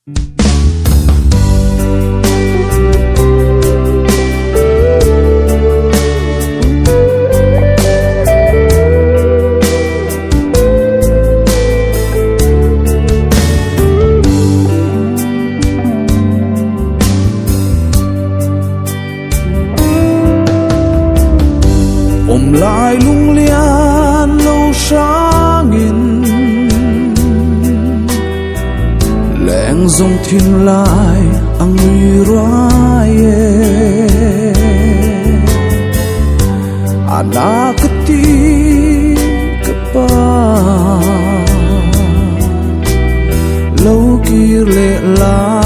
lại lung lian lâu sáng in leng dòng thiên lại ang uy rai ana kati kapa lâu kia lệ la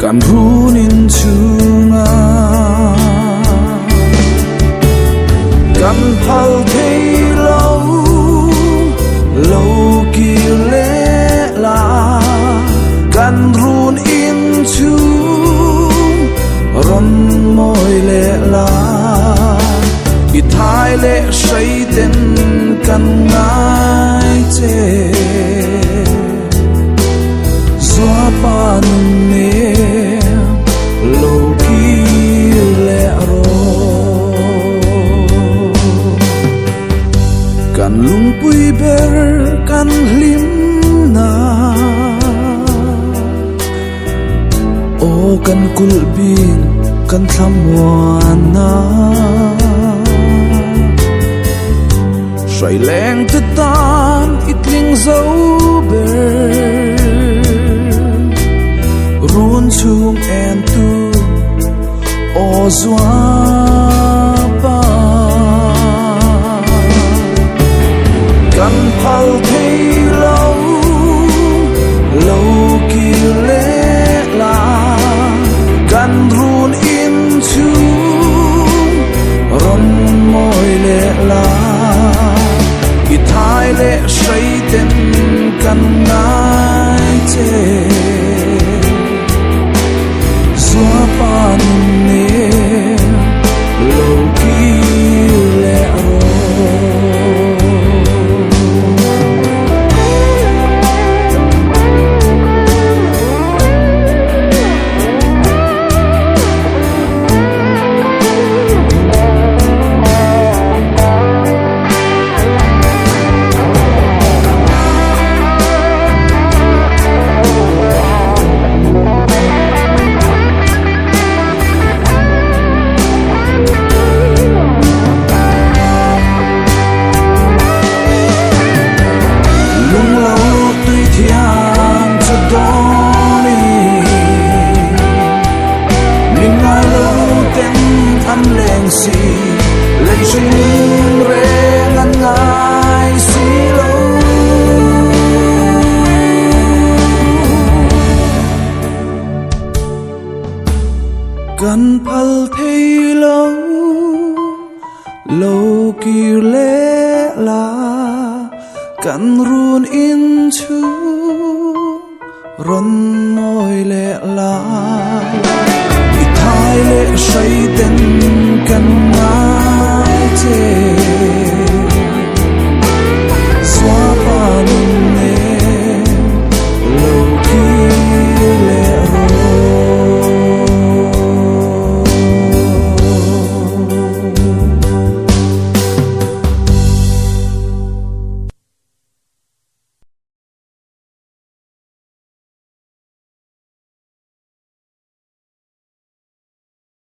kan runin chunga kan phal thấy lâu lâu kia lệ la kan run in chu ron môi lệ la i thái lệ say tên kan ngai che gió pa nung nè lâu kia lệ kan lung pui ber kan lim na o kan kul bin kan tham wan na say leng te tan itling dấu ber run chung en tu o zwa pa kan phal thấy lâu lâu kia lệ la kan run in chu ron môi lệ la i thái lệ say tên kan ngai che gió pa nung nè lâu kia lệ kan phal thấy lâu lâu kia lệ la kan run in chu ron môi lệ la i thái lệ say tên kan ngai che gió pa nung nè lâu